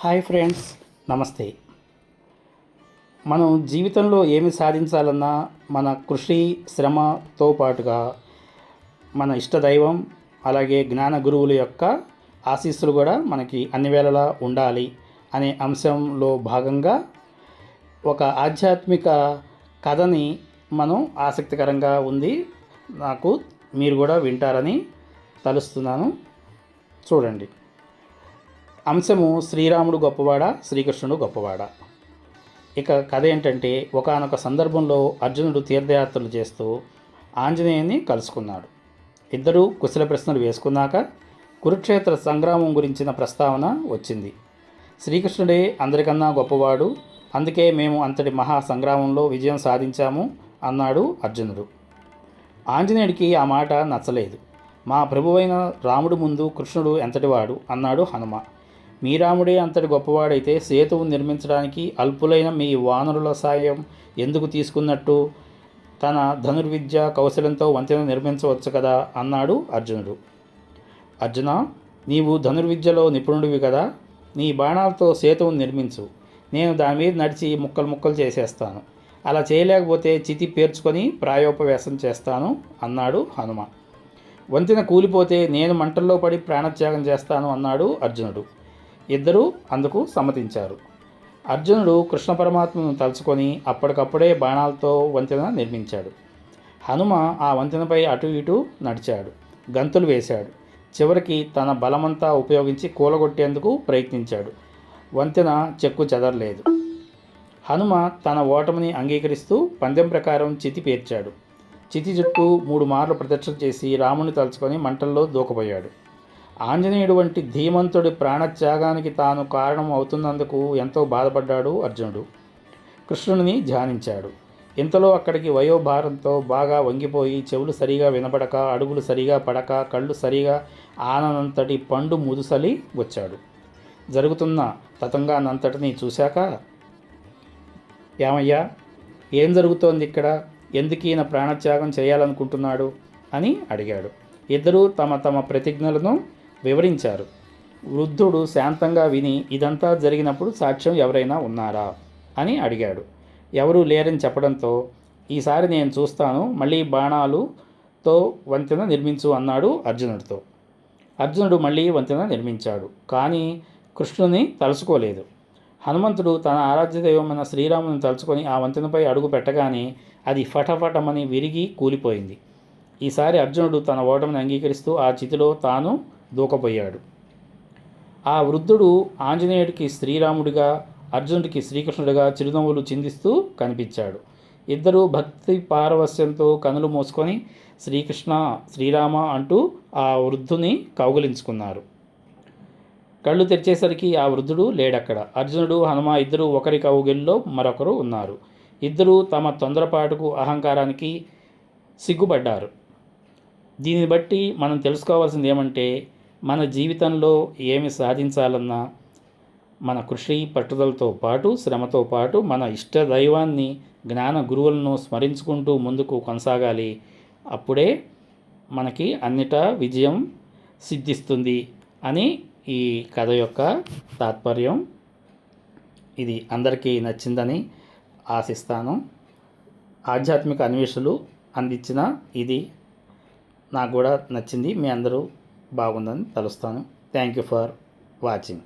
Hi friends, నమస్తే. మనం జీవితంలో ఏమి సాధించాలన్నా మన కృషి శ్రమతో పాటుగా మన ఇష్టదైవం అలాగే జ్ఞాన గురువుల యొక్క ఆశీస్సులు కూడా మనకి అన్ని వేళలా ఉండాలి అనే అంశంలో భాగంగా ఒక ఆధ్యాత్మిక కథని మనం ఆసక్తికరంగా ఉంది, నాకు మీరు కూడా వింటారని తలుస్తున్నాను. చూడండి. అంశము శ్రీరాముడు గొప్పవాడా, శ్రీకృష్ణుడు గొప్పవాడా. ఇక కథ ఏంటంటే, ఒకానొక సందర్భంలో అర్జునుడు తీర్థయాత్రలు చేస్తూ ఆంజనేయుని కలుసుకున్నాడు. ఇద్దరూ కుశల ప్రశ్నలు వేసుకున్నాక కురుక్షేత్ర సంగ్రామం గురించిన ప్రస్తావన వచ్చింది. శ్రీకృష్ణుడే అందరికన్నా గొప్పవాడు, అందుకే మేము అంతటి మహా సంగ్రామంలో విజయం సాధించాము అన్నాడు అర్జునుడు. ఆంజనేయుడికి ఆ మాట నచ్చలేదు. మా ప్రభువైన రాముడు ముందు కృష్ణుడు ఎంతటివాడు అన్నాడు హనుమ. మీ రాముడే అంతటి గొప్పవాడైతే సేతువు నిర్మించడానికి అల్పులైన మీ వానరుల సాయం ఎందుకు తీసుకున్నట్టు? తన ధనుర్విద్య కౌశలంతో వంతెన నిర్మించవచ్చు కదా అన్నాడు అర్జునుడు. అర్జున, నీవు ధనుర్విద్యలో నిపుణుడివి కదా, నీ బాణాలతో సేతువును నిర్మించు, నేను దాని మీద నడిచి ముక్కలు ముక్కలు చేసేస్తాను. అలా చేయలేకపోతే చితి పేర్చుకొని ప్రాయోపవేశం చేస్తాను అన్నాడు హనుమ. వంతెన కూలిపోతే నేను మంటల్లో పడి ప్రాణత్యాగం చేస్తాను అన్నాడు అర్జునుడు. ఇద్దరూ అందుకు సమ్మతించారు. అర్జునుడు కృష్ణ పరమాత్మను తలుచుకొని అప్పటికప్పుడే బాణాలతో వంతెన నిర్మించాడు. హనుమ ఆ వంతెనపై అటు ఇటు నడిచాడు, గంతులు వేశాడు. చివరికి తన బలమంతా ఉపయోగించి కూలగొట్టేందుకు ప్రయత్నించాడు. వంతెన చెక్కు చెదరలేదు. హనుమ తన ఓటమిని అంగీకరిస్తూ పందెం ప్రకారం చితి పేర్చాడు. చితి చుట్టూ 3 మార్లు ప్రదక్షిణ చేసి రాముని తలుచుకొని మంటల్లో దూకపోయాడు. ఆంజనేయుడు వంటి ధీమంతుడి ప్రాణత్యాగానికి తాను కారణం అవుతున్నందుకు ఎంతో బాధపడ్డాడు అర్జునుడు. కృష్ణుని ధ్యానించాడు. ఇంతలో అక్కడికి వయోభారంతో బాగా వంగిపోయి చెవులు సరిగా వినపడక, అడుగులు సరిగా పడక, కళ్ళు సరిగా ఆననంతటి పండు ముదుసలి వచ్చాడు. జరుగుతున్న తతంగానంతటినీ చూశాక, ఏమయ్యా, ఏం జరుగుతోంది ఇక్కడ? ఎందుకు ఈయన ప్రాణత్యాగం చేయాలనుకుంటున్నాడు అని అడిగాడు. ఇద్దరూ తమ తమ ప్రతిజ్ఞలను వివరించారు. వృద్ధుడు శాంతంగా విని, ఇదంతా జరిగినప్పుడు సాక్ష్యం ఎవరైనా ఉన్నారా అని అడిగాడు. ఎవరూ లేరని చెప్పడంతో, ఈసారి నేను చూస్తాను, మళ్ళీ బాణాలుతో వంతెన నిర్మించు అన్నాడు అర్జునుడితో. అర్జునుడు మళ్ళీ వంతెన నిర్మించాడు, కానీ కృష్ణుని తలుచుకోలేదు. హనుమంతుడు తన ఆరాధ్య దైవమైన శ్రీరాముని తలుచుకొని ఆ వంతెనపై అడుగు పెట్టగానే అది ఫటఫటమని విరిగి కూలిపోయింది. ఈసారి అర్జునుడు తన ఓటమిని అంగీకరిస్తూ ఆ చితిలో తాను దూకపోయాడు. ఆ వృద్ధుడు ఆంజనేయుడికి శ్రీరాముడిగా, అర్జునుడికి శ్రీకృష్ణుడిగా చిరునవ్వులు చిందిస్తూ కనిపించాడు. ఇద్దరూ భక్తి పారవస్యంతో కనులు మూసుకొని శ్రీకృష్ణ, శ్రీరామ అంటూ ఆ వృద్ధుని కౌగిలించుకున్నారు. కళ్ళు తెరిచేసరికి ఆ వృద్ధుడు లేడక్కడ. అర్జునుడు, హనుమ ఇద్దరూ ఒకరి కౌగిల్లో మరొకరు ఉన్నారు. ఇద్దరూ తమ తొందరపాటుకు, అహంకారానికి సిగ్గుపడ్డారు. దీన్ని బట్టి మనం తెలుసుకోవాల్సింది ఏమంటే, మన జీవితంలో ఏమి సాధించాలన్నా మన కృషి పట్టుదలతో పాటు, శ్రమతో పాటు మన ఇష్ట దైవాన్ని, జ్ఞాన గురువులను స్మరించుకుంటూ ముందుకు కొనసాగాలి. అప్పుడే మనకి అన్నిటా విజయం సిద్ధిస్తుంది అని ఈ కథ యొక్క తాత్పర్యం. ఇది అందరికీ నచ్చిందని ఆశిస్తాను. ఆధ్యాత్మిక అన్వేషణలు అందించిన ఇది నాకు కూడా నచ్చింది. మీ అందరూ బాగుందని తలుస్తాను. Thank you for watching.